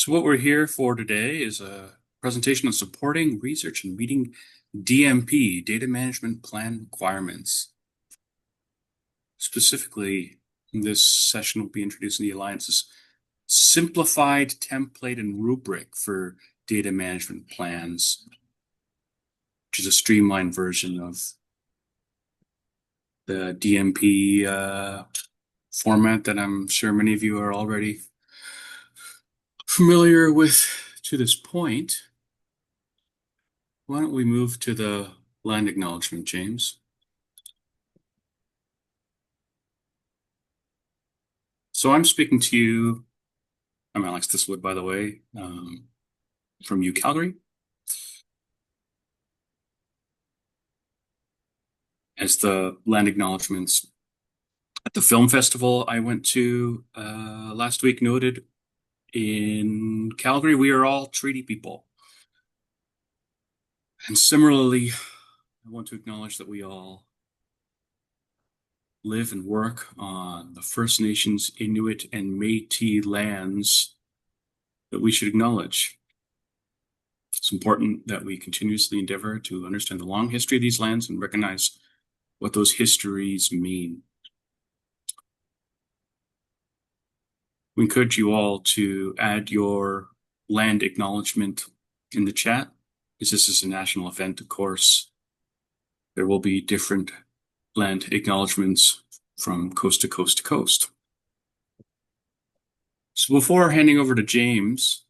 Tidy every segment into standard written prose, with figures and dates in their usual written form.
So what we're here for today is a presentation on supporting research and meeting DMP, Data Management Plan requirements. Specifically, this session will be introducing the Alliance's Simplified Template and Rubric for data management plans, which is a streamlined version of the DMP format that I'm sure many of you are already familiar with to this point. Why don't we move to the land acknowledgement, James? So I'm speaking to you. I'm Alex Tiswood, by the way, from Calgary. As the land acknowledgements at the film festival I went to last week noted, in Calgary, we are all treaty people. And similarly, I want to acknowledge that we all live and work on the First Nations, Inuit, and Métis lands that we should acknowledge. It's important that we continuously endeavor to understand the long history of these lands and recognize what those histories mean. We encourage you all to add your land acknowledgement in the chat, because this is a national event, of course. There will be different land acknowledgements from coast to coast to coast. So before handing over to James,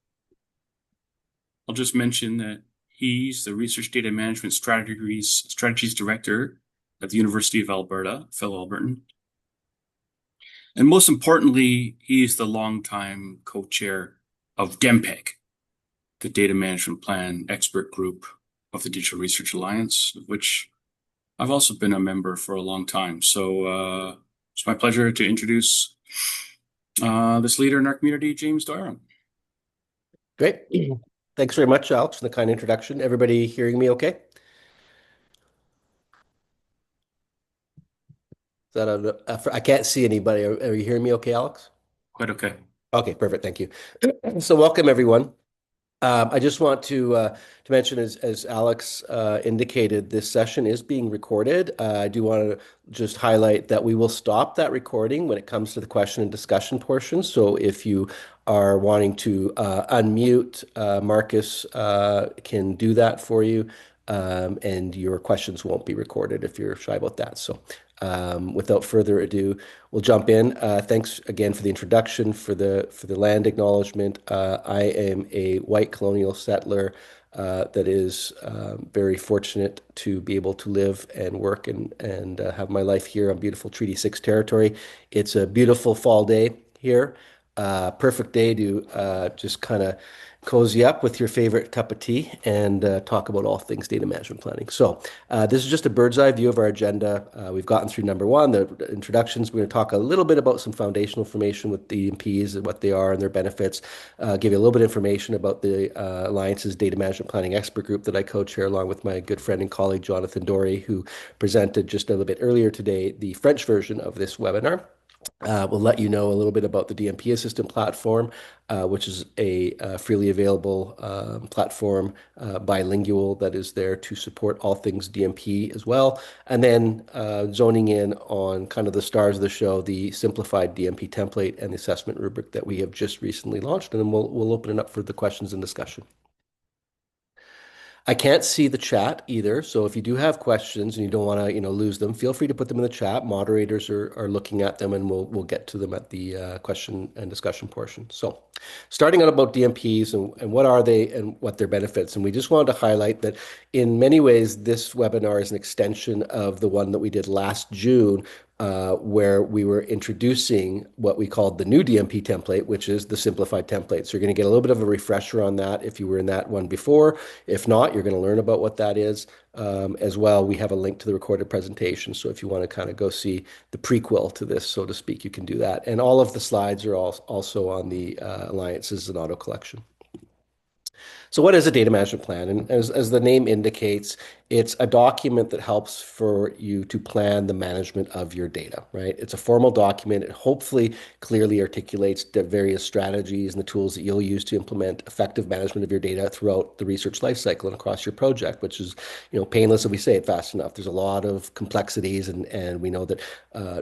I'll just mention that he's the Research Data Management Strategies Director at the University of Alberta, fellow Albertan. And most importantly, he's the longtime co-chair of DMPEG, the Data Management Plan Expert Group of the Digital Research Alliance, of which I've also been a member for a long time. So it's my pleasure to introduce this leader in our community, James Doiron. Great. Thanks very much, Alex, for the kind introduction. Everybody hearing me okay? I can't see anybody. Are you hearing me okay, Alex? Quite okay. Okay, perfect. Thank you. So welcome, everyone. I just want to mention, as Alex indicated, this session is being recorded. I do want to just highlight that we will stop that recording when it comes to the question and discussion portion. So if you are wanting to unmute, Marcus can do that for you, and your questions won't be recorded if you're shy about that. So without further ado, we'll jump in. Thanks again for the introduction, for the land acknowledgement. I am a white colonial settler that is very fortunate to be able to live and work and have my life here on beautiful Treaty 6 territory. It's a beautiful fall day here. Perfect day to just kind of cozy up with your favorite cup of tea and talk about all things data management planning. So this is just a bird's eye view of our agenda. We've gotten through number one, the introductions. We're going to talk a little bit about some foundational information with DMPs and what they are and their benefits. Give you a little bit of information about the Alliance's Data Management Planning Expert Group that I co-chair along with my good friend and colleague, Jonathan Dory, who presented just a little bit earlier today the French version of this webinar. We'll let you know a little bit about the DMP Assistant platform, which is a freely available platform, bilingual, that is there to support all things DMP as well. And then zoning in on kind of the stars of the show, the simplified DMP template and the assessment rubric that we have just recently launched. And then we'll open it up for the questions and discussion. I can't see the chat either, so if you do have questions and you don't want to, lose them, feel free to put them in the chat. Moderators are looking at them, and we'll get to them at the question and discussion portion. So, starting out about DMPs and what are they and what their benefits, and we just wanted to highlight that in many ways this webinar is an extension of the one that we did last June, where we were introducing what we called the new DMP template, which is the simplified template. So you're going to get a little bit of a refresher on that if you were in that one before. If not, you're going to learn about what that is. As well, we have a link to the recorded presentation. So if you want to kind of go see the prequel to this, so to speak, you can do that. And all of the slides are also on the Alliance's and Auto collection. So what is a data management plan? And as the name indicates, It's a document that helps for you to plan the management of your data, right? It's a formal document. It hopefully clearly articulates the various strategies and the tools that you'll use to implement effective management of your data throughout the research lifecycle and across your project, which is, painless if we say it fast enough. There's a lot of complexities, and we know that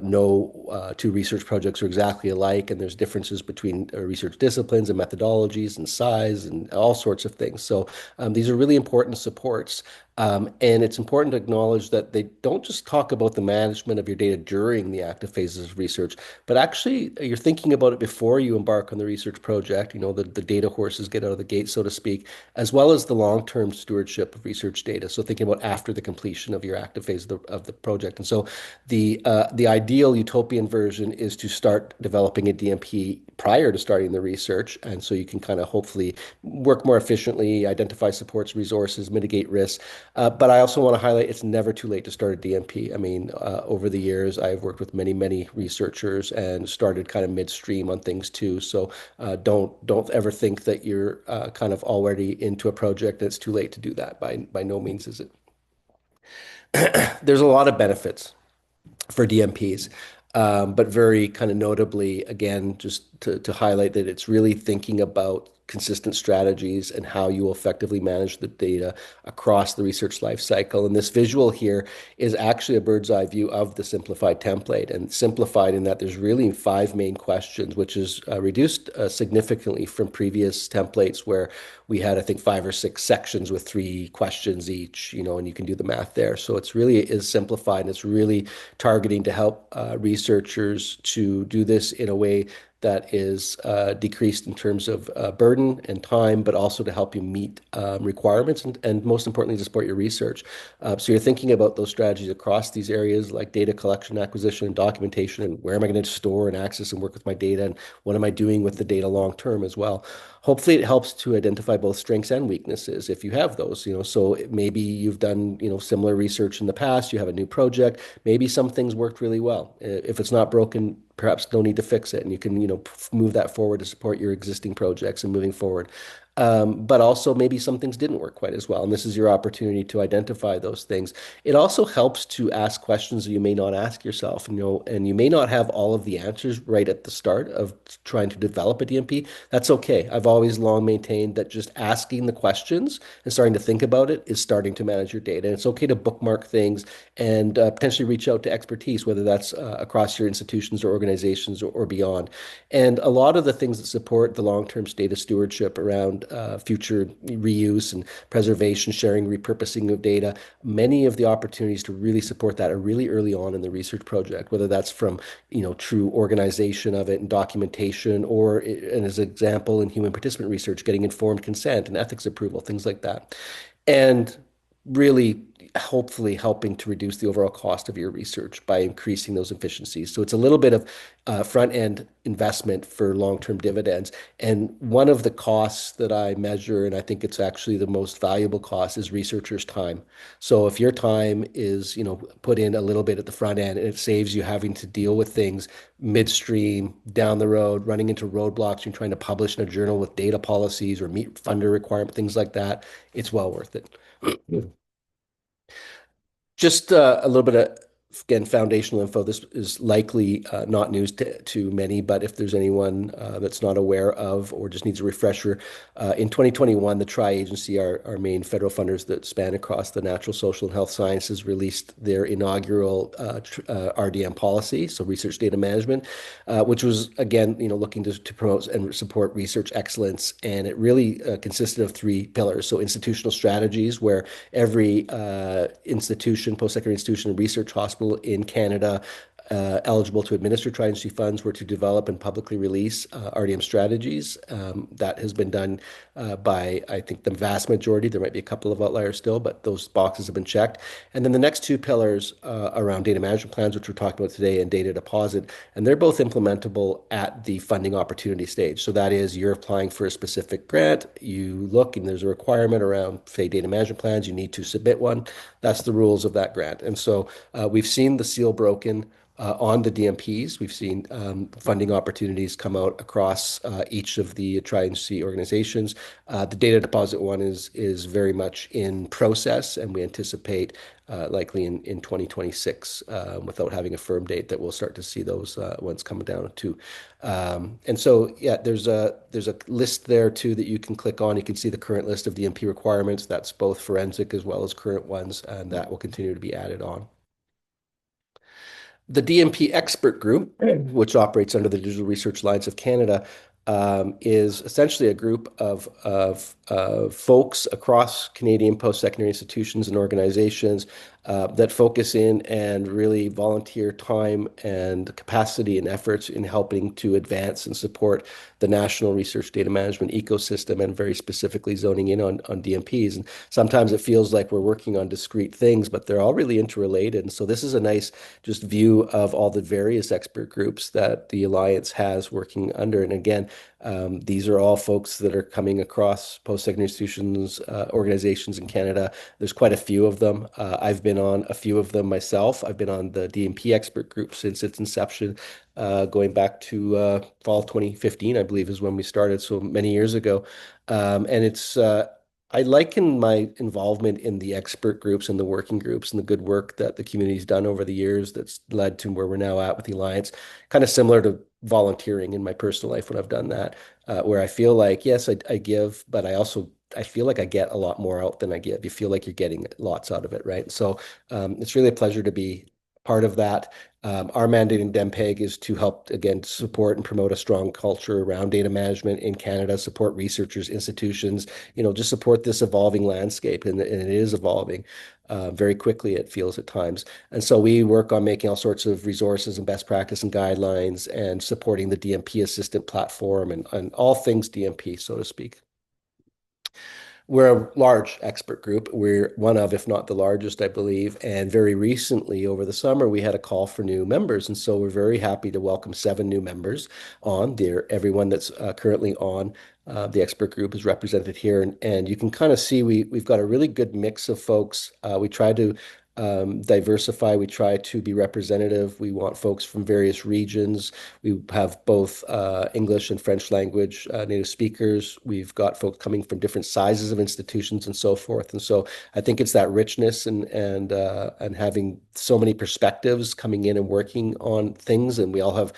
no two research projects are exactly alike, and there's differences between research disciplines and methodologies and size and all sorts of things. So these are really important supports. And it's important to acknowledge that they don't just talk about the management of your data during the active phases of research, but actually you're thinking about it before you embark on the research project. The data horses get out of the gate, so to speak, as well as the long-term stewardship of research data. So thinking about after the completion of your active phase of the project. And so the ideal utopian version is to start developing a DMP prior to starting the research. And so you can kind of hopefully work more efficiently, identify supports, resources, mitigate risks. But I also want to highlight it's never too late to start a DMP. I mean, over the years, I've worked with many, many researchers and started kind of midstream on things too. So don't ever think that you're kind of already into a project and it's too late to do that. By no means is it. There's a lot of benefits for DMPs. But very kind of notably, again, just to highlight that it's really thinking about consistent strategies and how you will effectively manage the data across the research life cycle. And this visual here is actually a bird's eye view of the simplified template, and simplified in that there's really five main questions, which is reduced significantly from previous templates where we had, I think, five or six sections with three questions each, and you can do the math there. So it's really is simplified, and it's really targeting to help researchers to do this in a way that is decreased in terms of burden and time, but also to help you meet requirements and most importantly, to support your research. So you're thinking about those strategies across these areas like data collection, acquisition, and documentation, and where am I going to store and access and work with my data, and what am I doing with the data long term as well. Hopefully, it helps to identify both strengths and weaknesses if you have those. So maybe you've done similar research in the past. You have a new project. Maybe some things worked really well. If it's not broken, perhaps no need to fix it, and you can move that forward to support your existing projects and moving forward. But also maybe some things didn't work quite as well, and this is your opportunity to identify those things. It also helps to ask questions that you may not ask yourself, and you may not have all of the answers right at the start of trying to develop a DMP. That's okay. I've always long maintained that just asking the questions and starting to think about it is starting to manage your data. And it's okay to bookmark things and potentially reach out to expertise, whether that's across your institutions or organizations or beyond. And a lot of the things that support the long-term data stewardship around future reuse and preservation, sharing, repurposing of data, many of the opportunities to really support that are really early on in the research project, whether that's from, true organization of it and documentation, or and as an example in human participant research, getting informed consent and ethics approval, things like that. And really hopefully helping to reduce the overall cost of your research by increasing those efficiencies. So it's a little bit of front end investment for long-term dividends. And one of the costs that I measure, and I think it's actually the most valuable cost, is researchers' time. So if your time is, put in a little bit at the front end and it saves you having to deal with things midstream, down the road, running into roadblocks, you're trying to publish in a journal with data policies or meet funder requirement, things like that, it's well worth it. Just a little bit of, again, foundational info. This is likely not news to many, but if there's anyone that's not aware of or just needs a refresher, in 2021, the Tri-Agency, our main federal funders that span across the natural, social, and health sciences, released their inaugural RDM policy, so research data management, which was, again, looking to promote and support research excellence. And it really consisted of three pillars. So institutional strategies, where every institution, post-secondary institution, and research hospital in Canada eligible to administer tri-agency funds were to develop and publicly release RDM strategies. That has been done by, I think, the vast majority. There might be a couple of outliers still, but those boxes have been checked. And then the next two pillars around data management plans, which we're talking about today, and data deposit, and they're both implementable at the funding opportunity stage. So that is, you're applying for a specific grant, you look and there's a requirement around, say, data management plans, you need to submit one. That's the rules of that grant. And so we've seen the seal broken on the DMPs. We've seen funding opportunities come out across each of the Tri-agency organizations. The data deposit one is very much in process, and we anticipate likely in 2026 without having a firm date that we'll start to see those ones come down too. And so, yeah, there's a list there too that you can click on. You can see the current list of DMP requirements. That's both forensic as well as current ones, and that will continue to be added on. The DMP Expert Group, which operates under the Digital Research Alliance of Canada, is essentially a group of folks across Canadian post-secondary institutions and organizations that focus in and really volunteer time and capacity and efforts in helping to advance and support the national research data management ecosystem, and very specifically zoning in on DMPs. And sometimes it feels like we're working on discrete things, but they're all really interrelated. And so this is a nice just view of all the various expert groups that the Alliance has working under. And again, these are all folks that are coming across post-secondary institutions, organizations in Canada. There's quite a few of them. I've been on a few of them myself. I've been on the DMP expert group since its inception, going back to fall 2015, I believe, is when we started, so many years ago. And I liken my involvement in the expert groups and the working groups and the good work that the community's done over the years that's led to where we're now at with the Alliance, kind of similar to volunteering in my personal life when I've done that, where I feel like, yes, I give, but I feel like I get a lot more out than I give. You feel like you're getting lots out of it, right? So it's really a pleasure to be part of that. Our mandate in DMPEG is to help, again, support and promote a strong culture around data management in Canada, support researchers, institutions, just support this evolving landscape. And it is evolving very quickly, it feels at times. And so we work on making all sorts of resources and best practice and guidelines and supporting the DMP Assistant platform and all things DMP, so to speak. We're a large expert group. We're one of, if not the largest, I believe. And very recently, over the summer, we had a call for new members. And so we're very happy to welcome 7 new members on there. Everyone that's currently on the expert group is represented here. And you can kind of see we've got a really good mix of folks. We try to diversify. We try to be representative. We want folks from various regions. We have both English and French language native speakers. We've got folks coming from different sizes of institutions and so forth. And so I think it's that richness and having so many perspectives coming in and working on things. And we all have,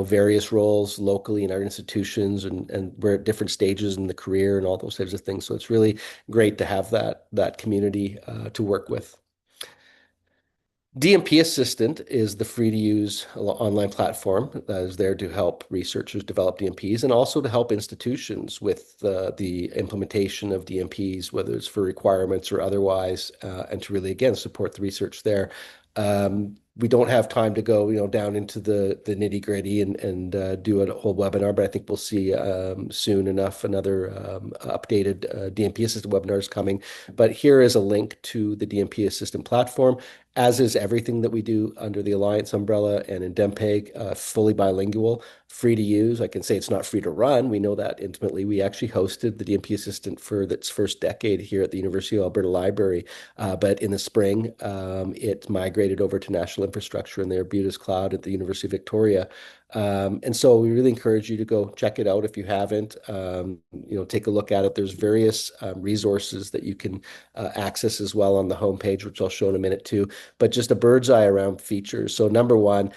various roles locally in our institutions, and we're at different stages in the career and all those types of things. So it's really great to have that community to work with. DMP Assistant is the free-to-use online platform that is there to help researchers develop DMPs and also to help institutions with the implementation of DMPs, whether it's for requirements or otherwise, and to really, again, support the research there. We don't have time to go, down into the nitty-gritty and do a whole webinar, but I think we'll see soon enough another updated DMP Assistant webinars coming. But here is a link to the DMP Assistant platform, as is everything that we do under the Alliance umbrella and in DMPEG, fully bilingual, free to use. I can say it's not free to run. We know that intimately. We actually hosted the DMP Assistant for its first decade here at the University of Alberta Library. But in the spring, it migrated over to national infrastructure in the Arbutus Cloud at the University of Victoria. And so we really encourage you to go check it out if you haven't. Take a look at it. There's various resources that you can access as well on the homepage, which I'll show in a minute too. But just a bird's eye around features. So number one,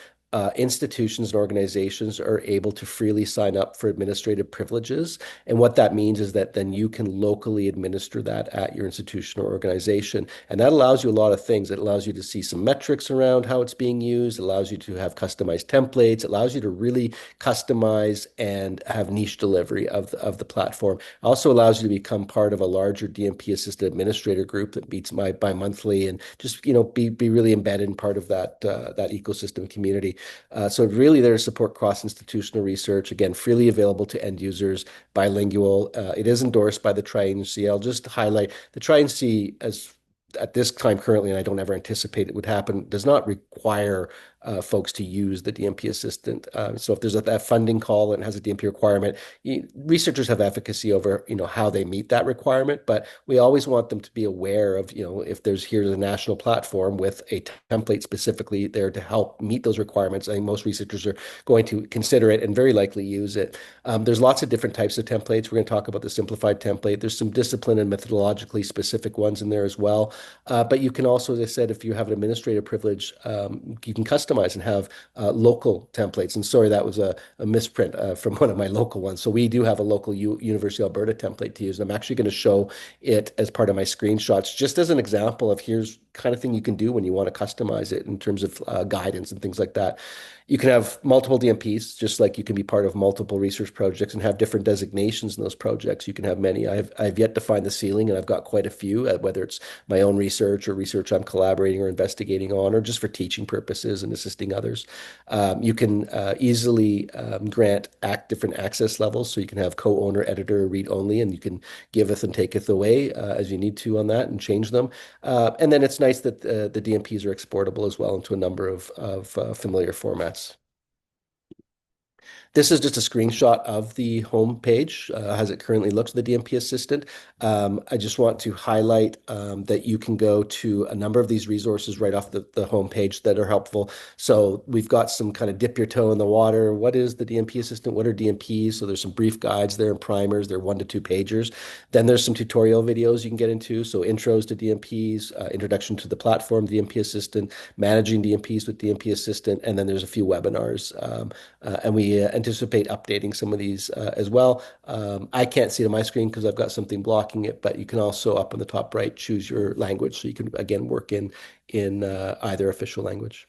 institutions and organizations are able to freely sign up for administrative privileges. And what that means is that then you can locally administer that at your institution or organization. And that allows you a lot of things. It allows you to see some metrics around how it's being used. It allows you to have customized templates. It allows you to really customize and have niche delivery of the platform. It also allows you to become part of a larger DMP assisted administrator group that meets bi-monthly and just, be really embedded in part of that ecosystem community. So really there to support cross-institutional research, again, freely available to end users, bilingual. It is endorsed by the Tri-agency. I'll just highlight the Tri-agency as at this time currently, and I don't ever anticipate it would happen, does not require folks to use the DMP Assistant. So if there's that funding call and has a DMP requirement, researchers have efficacy over, how they meet that requirement, but we always want them to be aware of, if here's a national platform with a template specifically there to help meet those requirements. I think most researchers are going to consider it and very likely use it. There's lots of different types of templates. We're going to talk about the simplified template. There's some discipline and methodologically specific ones in there as well. But you can also, as I said, if you have an administrative privilege, you can customize and have local templates. And sorry, that was a misprint from one of my local ones. So we do have a local University of Alberta template to use. And I'm actually going to show it as part of my screenshots, just as an example of here's kind of thing you can do when you want to customize it in terms of guidance and things like that. You can have multiple DMPs, just like you can be part of multiple research projects and have different designations in those projects. You can have many. I've yet to find the ceiling, and I've got quite a few, whether it's my own research or research I'm collaborating or investigating on, or just for teaching purposes and assisting others. You can easily grant different access levels, so you can have co-owner, editor, read only, and you can giveth and taketh away as you need to on that and change them. And then it's nice that the DMPs are exportable as well into a number of familiar formats. This is just a screenshot of the home page as it currently looks, the DMP Assistant. I just want to highlight that you can go to a number of these resources right off the home page that are helpful. So we've got some kind of dip your toe in the water. What is the DMP Assistant? What are DMPs? So there's some brief guides there and primers. They're 1 to 2 pagers. Then there's some tutorial videos you can get into. So intros to DMPs, introduction to the platform, DMP Assistant, managing DMPs with DMP Assistant, and then there's a few webinars. And we anticipate updating some of these as well. I can't see it on my screen because I've got something blocking it, but you can also up on the top right choose your language, so you can again work in either official language.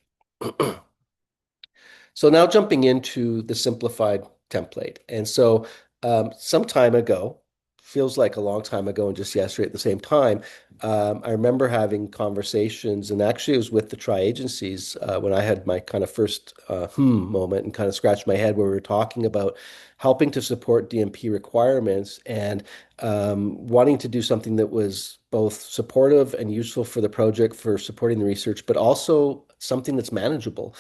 So now jumping into the simplified template. And so some time ago, feels like a long time ago and just yesterday at the same time, I remember having conversations, and actually it was with the tri-agencies when I had my kind of first moment and kind of scratched my head where we were talking about helping to support DMP requirements and wanting to do something that was both supportive and useful for the project for supporting the research, but also something that's manageable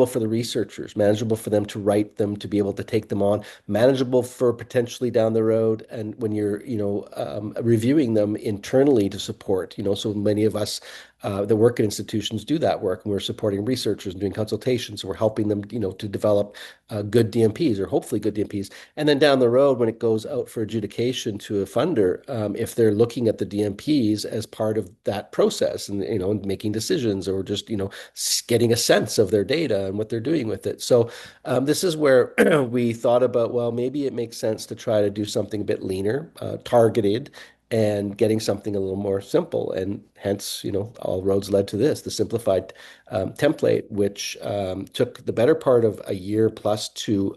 for the researchers, manageable for them to write them, to be able to take them on, manageable for potentially down the road. And when you're, reviewing them internally to support, so many of us that work at institutions do that work, and we're supporting researchers and doing consultations. So we're helping them, to develop good DMPs or hopefully good DMPs. And then down the road, when it goes out for adjudication to a funder, if they're looking at the DMPs as part of that process and, making decisions or just, getting a sense of their data and what they're doing with it. So this is where we thought about, well, maybe it makes sense to try to do something a bit leaner, targeted, and getting something a little more simple. And hence, all roads led to this, the simplified template, which took the better part of a year plus to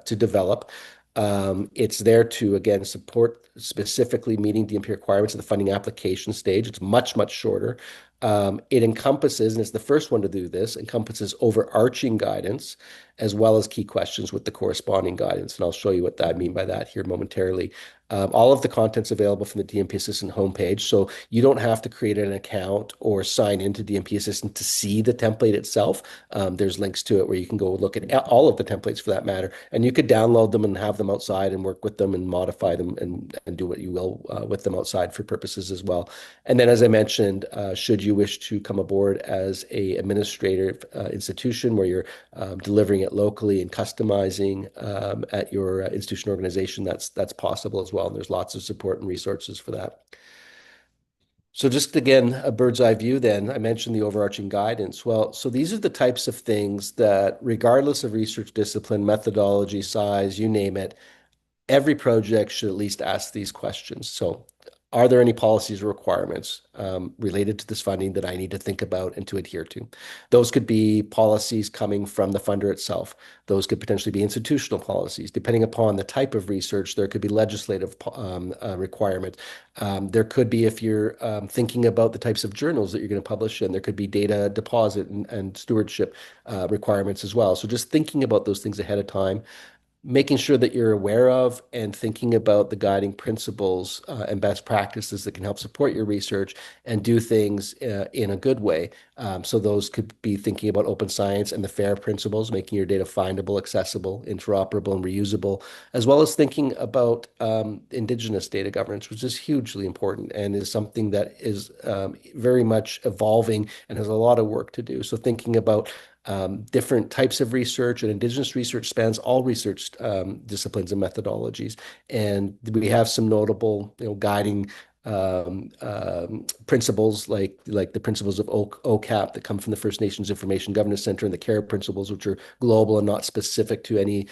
develop. It's there to, again, support specifically meeting DMP requirements at the funding application stage. It's much, much shorter. It encompasses, and it's the first one to do this, encompasses overarching guidance as well as key questions with the corresponding guidance. And I'll show you what I mean by that here momentarily. All of the content's available from the DMP Assistant homepage, so you don't have to create an account or sign into DMP Assistant to see the template itself. There's links to it where you can go look at all of the templates for that matter, and you could download them and have them outside and work with them and modify them and do what you will with them outside for purposes as well. And then, as I mentioned, should you wish to come aboard as a administrative institution where you're delivering it locally and customizing at your institution organization, that's possible as well. And there's lots of support and resources for that. So just again, a bird's eye view then, I mentioned the overarching guidance. Well, so these are the types of things that regardless of research discipline, methodology, size, you name it, every project should at least ask these questions. So are there any policies or requirements related to this funding that I need to think about and to adhere to? Those could be policies coming from the funder itself. Those could potentially be institutional policies. Depending upon the type of research, there could be legislative requirements. There could be, if you're thinking about the types of journals that you're going to publish in, there could be data deposit and stewardship requirements as well. So just thinking about those things ahead of time. making sure that you're aware of and thinking about the guiding principles and best practices that can help support your research and do things in a good way. So those could be thinking about open science and the FAIR principles, making your data findable, accessible, interoperable, and reusable, as well as thinking about Indigenous data governance, which is hugely important and is something that is very much evolving and has a lot of work to do. So thinking about different types of research, and Indigenous research spans all research disciplines and methodologies. And we have some notable, guiding principles like the principles of OCAP that come from the First Nations Information Governance Center and the CARE principles, which are global and not specific to any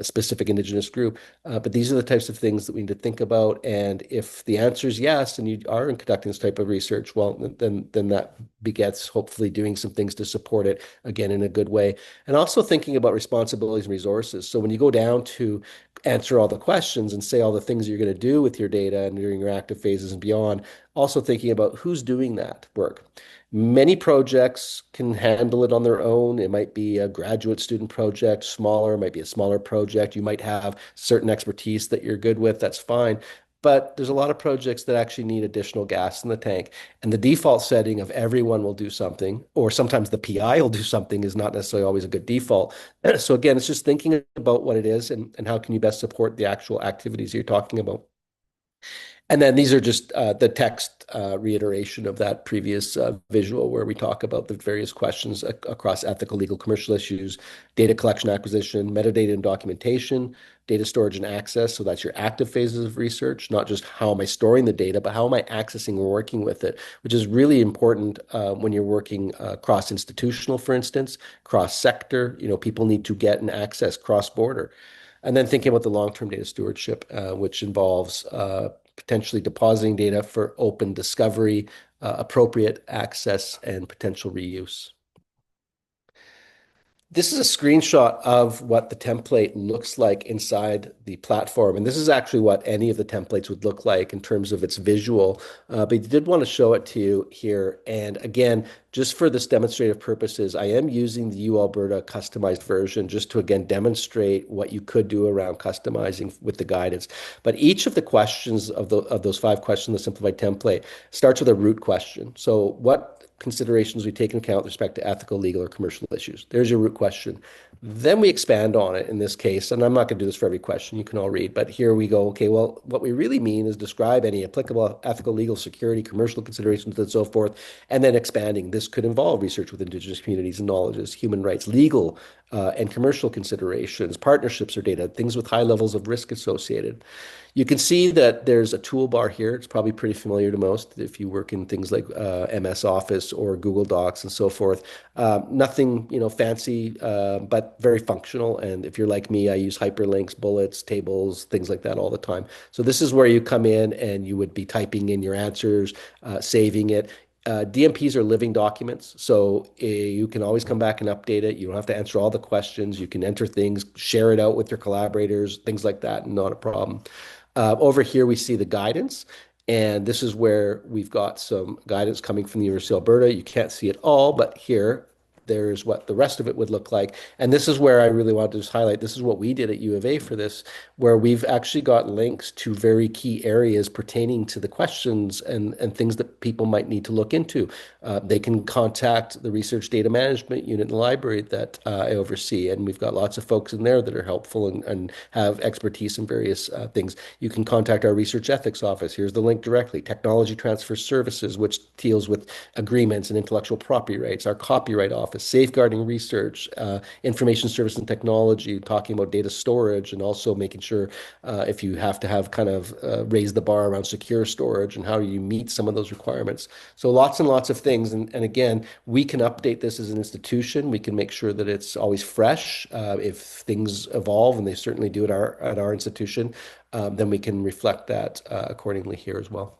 specific Indigenous group. But these are the types of things that we need to think about. And if the answer is yes, and you are conducting this type of research, well, then that begets hopefully doing some things to support it again in a good way. And also thinking about responsibilities and resources. So when you go down to answer all the questions and say all the things you're going to do with your data and during your active phases and beyond, also thinking about who's doing that work. Many projects can handle it on their own. It might be a graduate student project, smaller, might be a smaller project. You might have certain expertise that you're good with. That's fine. But there's a lot of projects that actually need additional gas in the tank. And the default setting of everyone will do something, or sometimes the PI will do something, is not necessarily always a good default. So again, it's just thinking about what it is and how can you best support the actual activities you're talking about. And then these are just the text reiteration of that previous visual where we talk about the various questions across ethical, legal, commercial issues, data collection, acquisition, metadata and documentation, data storage and access. So that's your active phases of research, not just how am I storing the data, but how am I accessing or working with it, which is really important when you're working cross-institutional, for instance, cross-sector. People need to get and access cross-border. And then thinking about the long-term data stewardship, which involves potentially depositing data for open discovery, appropriate access, and potential reuse. This is a screenshot of what the template looks like inside the platform. And this is actually what any of the templates would look like in terms of its visual. But I did want to show it to you here. And again, just for this demonstrative purposes, I am using the U Alberta customized version just to, again, demonstrate what you could do around customizing with the guidance. But each of the questions of those 5 questions in the simplified template starts with a root question. So what considerations we take into account with respect to ethical, legal, or commercial issues? There's your root question. Then we expand on it in this case, and I'm not going to do this for every question, you can all read, but here we go. Okay, well, what we really mean is describe any applicable ethical, legal, security, commercial considerations, and so forth, and then expanding. This could involve research with Indigenous communities and knowledges, human rights, legal and commercial considerations, partnerships or data, things with high levels of risk associated. You can see that there's a toolbar here. It's probably pretty familiar to most if you work in things like MS Office or Google Docs and so forth. Nothing, fancy, but very functional. And if you're like me, I use hyperlinks, bullets, tables, things like that all the time. So this is where you come in and you would be typing in your answers, saving it. DMPs are living documents, so you can always come back and update it. You don't have to answer all the questions. You can enter things, share it out with your collaborators, things like that, not a problem. Over here, we see the guidance, and this is where we've got some guidance coming from the University of Alberta. You can't see it all, but here, there's what the rest of it would look like. And this is where I really want to just highlight, this is what we did at U of A for this, where we've actually got links to very key areas pertaining to the questions and things that people might need to look into. They can contact the Research Data Management Unit in the library that I oversee, and we've got lots of folks in there that are helpful and have expertise in various things. You can contact our Research Ethics Office. Here's the link directly. Technology Transfer Services, which deals with agreements and intellectual property rights. Our Copyright Office, Safeguarding Research, Information Service and Technology, talking about data storage, and also making sure if you have to have kind of raise the bar around secure storage and how you meet some of those requirements. So lots and lots of things. And again, we can update this as an institution. We can make sure that it's always fresh. If things evolve, and they certainly do at our institution, then we can reflect that accordingly here as well.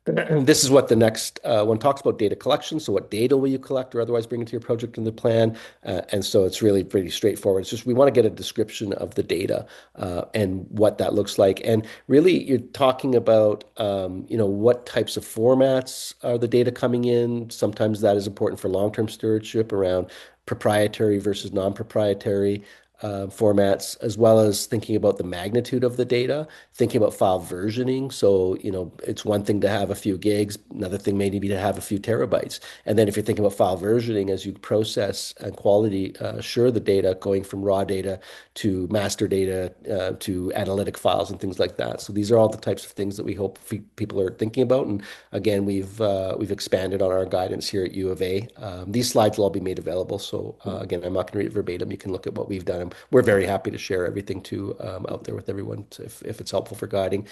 This is what the next one talks about: data collection. So what data will you collect or otherwise bring into your project in the plan? And so it's really pretty straightforward. It's just we want to get a description of the data and what that looks like. And really, you're talking about, what types of formats are the data coming in. Sometimes that is important for long-term stewardship around proprietary versus non-proprietary. formats, as well as thinking about the magnitude of the data, thinking about file versioning. So, it's one thing to have a few gigs, another thing may be to have a few terabytes. And then if you're thinking about file versioning as you process and quality assure the data, going from raw data to master data to analytic files and things like that. So these are all the types of things that we hope people are thinking about. And again, we've expanded on our guidance here at U of A. These slides will all be made available. So again, I'm not going to read it verbatim. You can look at what we've done. And we're very happy to share everything too out there with everyone if it's helpful for guiding.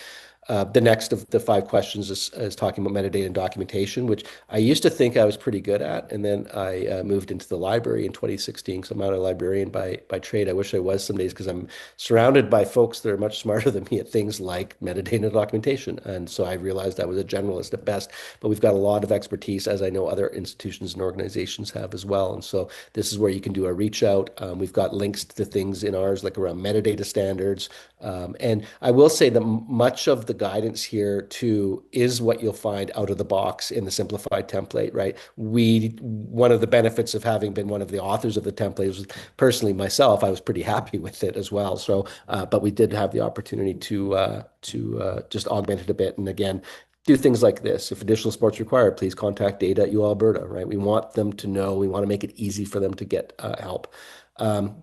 The next of the five questions is talking about metadata and documentation, which I used to think I was pretty good at, and then I moved into the library in 2016. So I'm not a librarian by trade. I wish I was some days because I'm surrounded by folks that are much smarter than me at things like metadata and documentation. And so I realized I was a generalist at best, but we've got a lot of expertise, as I know other institutions and organizations have as well. And so this is where you can do a reach out. We've got links to things in ours like around metadata standards. And I will say that much of the guidance here too is what you'll find out of the box in the simplified template, right? One of the benefits of having been one of the authors of the template was personally myself, I was pretty happy with it as well. So, but we did have the opportunity to just augment it a bit. And again, do things like this. If additional support's required, please contact data at U Alberta, right? We want them to know, we want to make it easy for them to get help.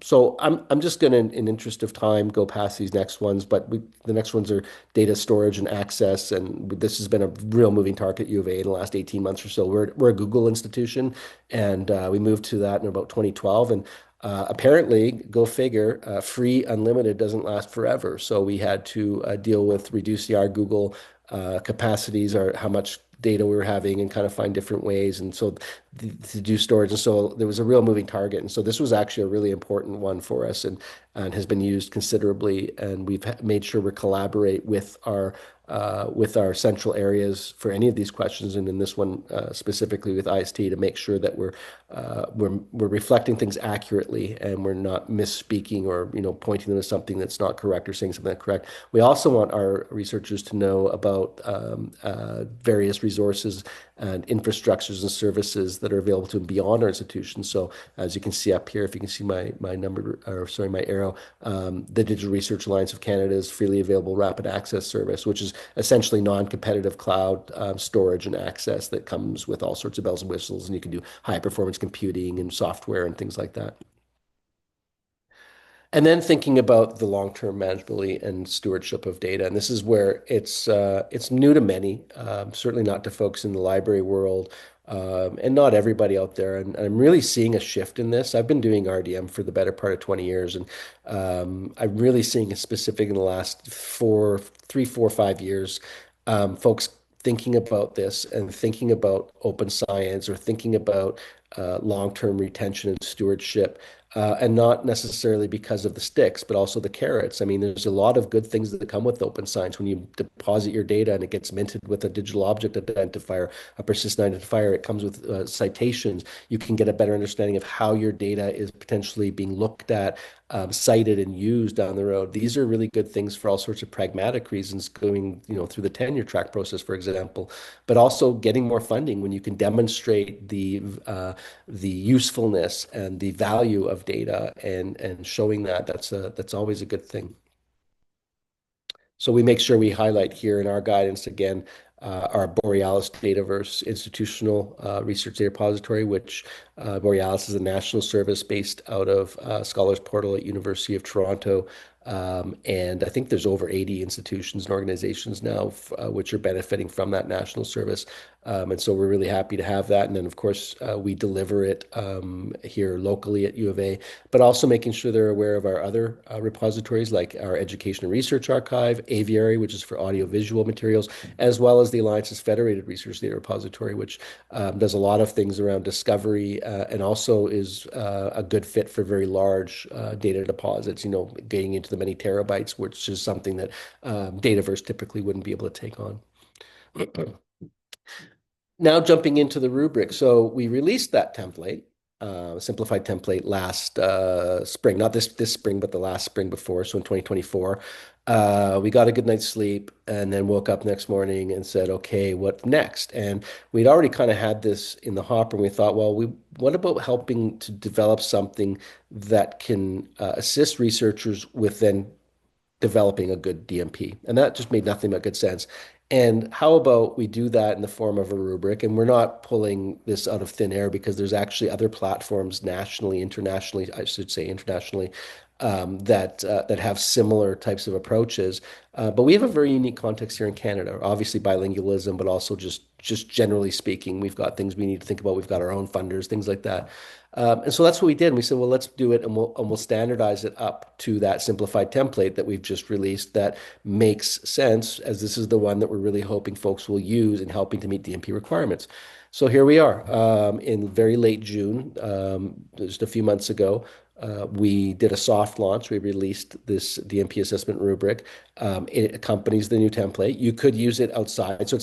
So I'm just going to, in interest of time, go past these next ones. But the next ones are data storage and access, and this has been a real moving target at U of A in the last 18 months or so. We're a Google institution, and we moved to that in about 2012, and apparently, go figure, free unlimited doesn't last forever. So we had to deal with reducing our Google capacities or how much data we were having and kind of find different ways. And so to do storage. And so there was a real moving target. And so this was actually a really important one for us and has been used considerably. And we've made sure we collaborate with our central areas for any of these questions, and in this one specifically with IST to make sure that we're reflecting things accurately and we're not misspeaking or pointing them to something that's not correct or saying something that's correct. We also want our researchers to know about various resources and infrastructures and services that are available to them beyond our institution. So as you can see up here, if you can see my number, or sorry, my arrow, the Digital Research Alliance of Canada's freely available rapid access service, which is essentially non-competitive cloud storage and access that comes with all sorts of bells and whistles, and you can do high performance computing and software and things like that. And then thinking about the long-term manageability and stewardship of data, and this is where it's new to many, certainly not to folks in the library world, and not everybody out there. And I'm really seeing a shift in this. I've been doing RDM for the better part of 20 years, and I'm really seeing it specific in the last 3, 4, 5 years. Folks thinking about this and thinking about open science or thinking about long-term retention and stewardship and not necessarily because of the sticks, but also the carrots. I mean, there's a lot of good things that come with open science. When you deposit your data and it gets minted with a digital object identifier, a persistent identifier, it comes with citations. You can get a better understanding of how your data is potentially being looked at, cited, and used down the road. These are really good things for all sorts of pragmatic reasons, going, through the tenure track process, for example, but also getting more funding when you can demonstrate the usefulness and the value of data and showing that's always a good thing. So we make sure we highlight here in our guidance again our Borealis Dataverse institutional research data repository, which Borealis is a national service based out of Scholars Portal at University of Toronto. And I think there's over 80 institutions and organizations now which are benefiting from that national service. And so we're really happy to have that. And then, of course, we deliver it here locally at U of A, but also making sure they're aware of our other repositories like our Education and Research Archive, Aviary, which is for audiovisual materials, as well as the Alliance's Federated Research Data Repository, which does a lot of things around discovery and also is a good fit for very large data deposits, getting into the many terabytes, which is something that Dataverse typically wouldn't be able to take on. Now jumping into the rubric. So we released that template. simplified template last spring, not this spring, but the last spring before, so in 2024. We got a good night's sleep and then woke up next morning and said, okay, what next? And we'd already kind of had this in the hopper, and we thought, well, what about helping to develop something that can assist researchers with then developing a good DMP. And that just made nothing but good sense. And how about we do that in the form of a rubric? And we're not pulling this out of thin air because there's actually other platforms nationally, internationally, I should say internationally, that have similar types of approaches. But we have a very unique context here in Canada. Obviously, bilingualism, but also just generally speaking, we've got things we need to think about. We've got our own funders, things like that. And so that's what we did. And we said, well, let's do it, and we'll standardize it up to that simplified template that we've just released that makes sense, as this is the one that we're really hoping folks will use in helping to meet DMP requirements. So here we are in very late June, just a few months ago. We did a soft launch. We released this DMP assessment rubric. It accompanies the new template. You could use it outside. So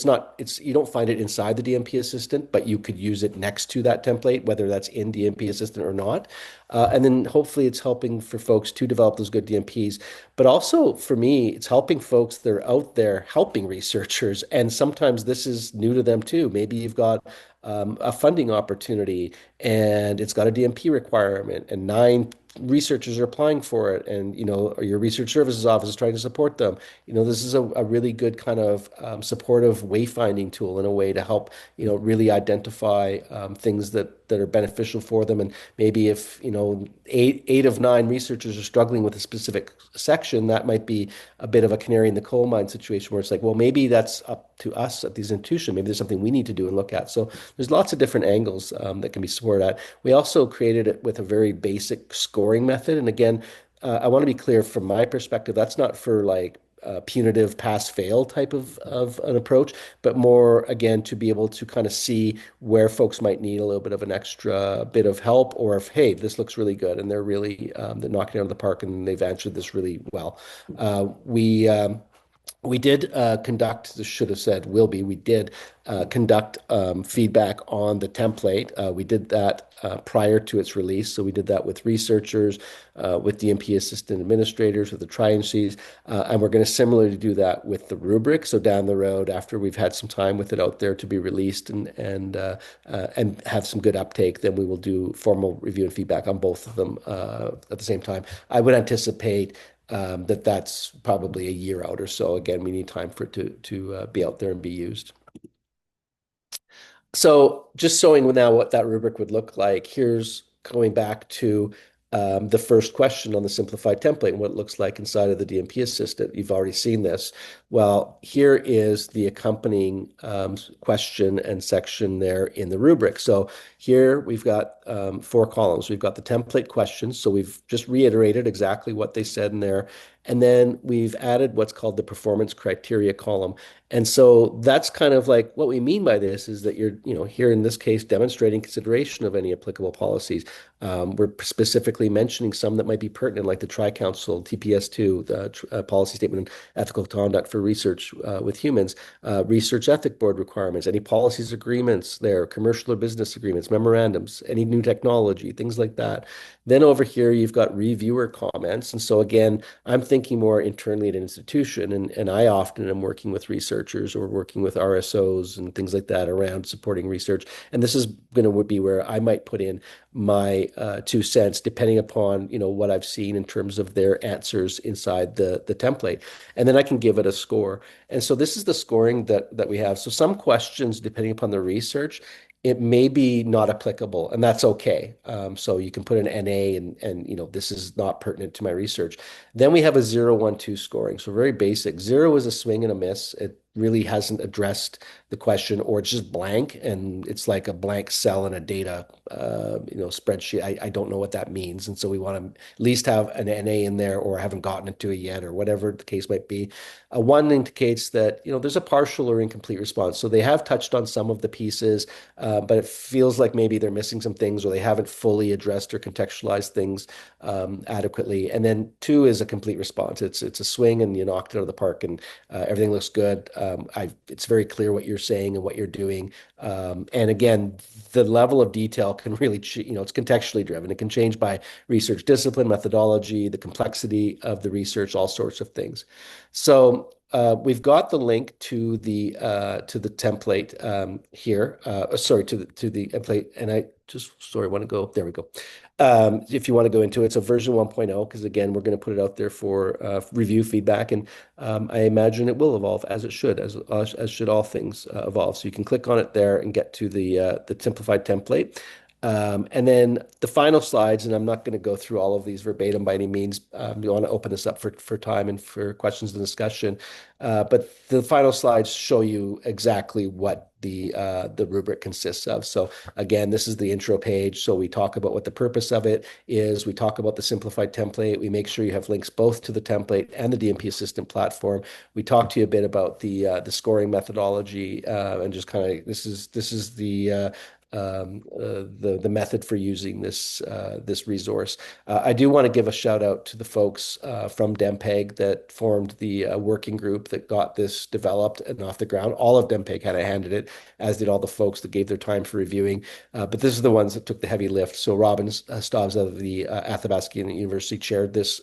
you don't find it inside the DMP Assistant, but you could use it next to that template, whether that's in DMP Assistant or not. And then hopefully it's helping for folks to develop those good DMPs. But also for me, it's helping folks that are out there helping researchers. And sometimes this is new to them too. Maybe you've got a funding opportunity and it's got a DMP requirement and 9 researchers are applying for it, and your research services office is trying to support them. This is a really good kind of supportive wayfinding tool in a way to help really identify things that are beneficial for them. And maybe if eight of 9 researchers are struggling with a specific section, that might be a bit of a canary in the coal mine situation where it's like, well, maybe that's up to us at these institutions. Maybe there's something we need to do and look at. So there's lots of different angles that can be supported at. We also created it with a very basic scoring method. And again, I want to be clear from my perspective, that's not for like punitive pass fail type of an approach, but more again to be able to kind of see where folks might need a little bit of an extra bit of help, or if, hey, this looks really good and they're knocking it out of the park and they've answered this really well. We did conduct, this should have said will be, we did conduct feedback on the template. We did that prior to its release. So we did that with researchers, with DMP assistant administrators, with the tri-agencies, and we're going to similarly do that with the rubric. So down the road, after we've had some time with it out there to be released and have some good uptake, then we will do formal review and feedback on both of them at the same time. I would anticipate that's probably a year out or so. Again, we need time for it to be out there and be used. So just showing now what that rubric would look like, here's going back to the first question on the simplified template and what it looks like inside of the DMP Assistant. You've already seen this. Well, here is the accompanying question and section there in the rubric. So here we've got 4 columns. We've got the template questions. So we've just reiterated exactly what they said in there. And then we've added what's called the performance criteria column. And so that's kind of like what we mean by this is that you're, here in this case, demonstrating consideration of any applicable policies. We're specifically mentioning some that might be pertinent, like the Tri-Council, TPS2, the Policy Statement on Ethical Conduct for Research with Humans, Research Ethic Board requirements, any policies agreements there, commercial or business agreements, memorandums, any new technology, things like that. Then over here, you've got reviewer comments. And so again, I'm thinking more internally at an institution, and I often am working with researchers or working with RSOs and things like that around supporting research. And this is going to be where I might put in my 2 cents, depending upon what I've seen in terms of their answers inside the template, and then I can give it a score. And so this is the scoring that we have. So some questions, depending upon the research, it may be not applicable, and that's okay. So you can put an NA and this is not pertinent to my research. Then we have a 0, 1, 2 scoring. So very basic. 0 is a swing and a miss. It really hasn't addressed the question, or it's just blank and it's like a blank cell in a data spreadsheet. I don't know what that means. And so we want to at least have an NA in there, or haven't gotten into it yet, or whatever the case might be. A 1 indicates that there's a partial or incomplete response. So they have touched on some of the pieces, but it feels like maybe they're missing some things, or they haven't fully addressed or contextualized things adequately. And then 2 is a complete response. It's a swing and you knocked it out of the park and everything looks good. it's very clear what you're saying and what you're doing. And again, the level of detail can really, it's contextually driven. It can change by research discipline, methodology, the complexity of the research, all sorts of things. So we've got the link to the template here. Sorry, to the template, and I just sorry, want to go. There we go. If you want to go into it, so version 1.0, because again, we're going to put it out there for review feedback, and I imagine it will evolve as it should, as should all things evolve. So you can click on it there and get to the simplified template. And then the final slides, and I'm not going to go through all of these verbatim by any means. We want to open this up for time and for questions and discussion. But the final slides show you exactly what the rubric consists of. So again, this is the intro page. So we talk about what the purpose of it is. We talk about the simplified template. We make sure you have links both to the template and the DMP Assistant platform. We talk to you a bit about the scoring methodology and just kind of this is the method for using this resource. I do want to give a shout out to the folks from DMPEG that formed the working group that got this developed and off the ground. All of DMPEG had a hand in it, as did all the folks that gave their time for reviewing. But this is the ones that took the heavy lift. So Robin Stobbs out of the Athabasca University chaired this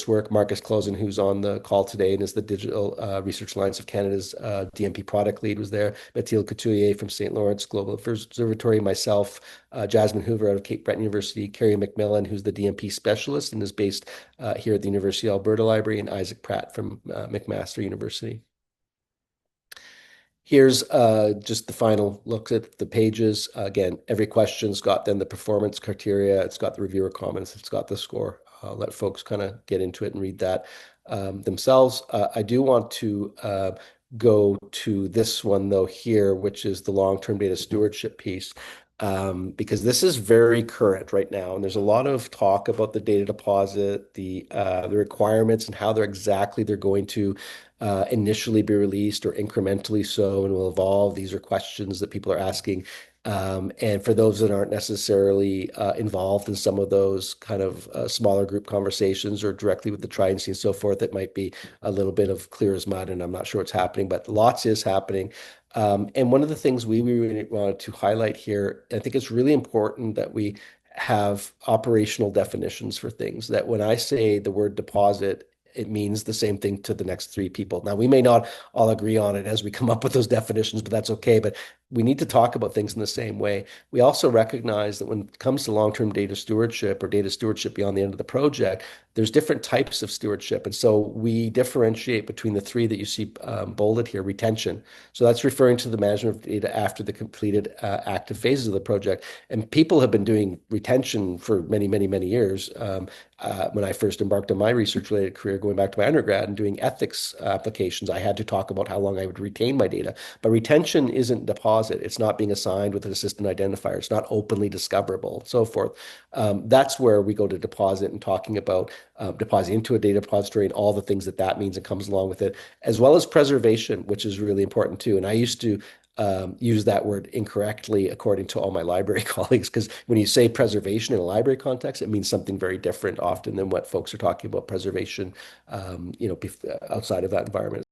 work. Marcus Closen, who's on the call today and is the Digital Research Alliance of Canada's DMP product lead, was there. Mathilde Couturier from St. Lawrence Global Observatory, myself, Jasmine Hoover out of Cape Breton University, Carrie McMillan, who's the DMP specialist and is based here at the University of Alberta Library, and Isaac Pratt from McMaster University. Here's just the final look at the pages. Again, every question's got then the performance criteria. It's got the reviewer comments. It's got the score. I'll let folks kind of get into it and read that themselves. I do want to go to this one, though, here, which is the long-term data stewardship piece. Because this is very current right now, and there's a lot of talk about the data deposit, the requirements, and how they're going to initially be released or incrementally so, and will evolve. These are questions that people are asking. And for those that aren't necessarily involved in some of those kind of smaller group conversations or directly with the Trident and so forth, it might be a little bit of clear as mud, and I'm not sure what's happening, but lots is happening. And one of the things we really wanted to highlight here, I think it's really important that we have operational definitions for things, that when I say the word deposit, it means the same thing to the next three people. Now, we may not all agree on it as we come up with those definitions, but that's okay. But we need to talk about things in the same way. We also recognize that when it comes to long-term data stewardship or data stewardship beyond the end of the project, there's different types of stewardship. And so we differentiate between the three that you see bolded here: retention. So that's referring to the management of data after the completed active phases of the project. And people have been doing retention for many, many, many years. When I first embarked on my research-related career, going back to my undergrad and doing ethics applications, I had to talk about how long I would retain my data. But retention isn't deposit. It's not being assigned with an assistant identifier. It's not openly discoverable, and so forth. That's where we go to deposit and talking about depositing into a data repository and all the things that that means and comes along with it, as well as preservation, which is really important too. And I used to use that word incorrectly according to all my library colleagues, because when you say preservation in a library context, it means something very different often than what folks are talking about preservation, outside of that environment.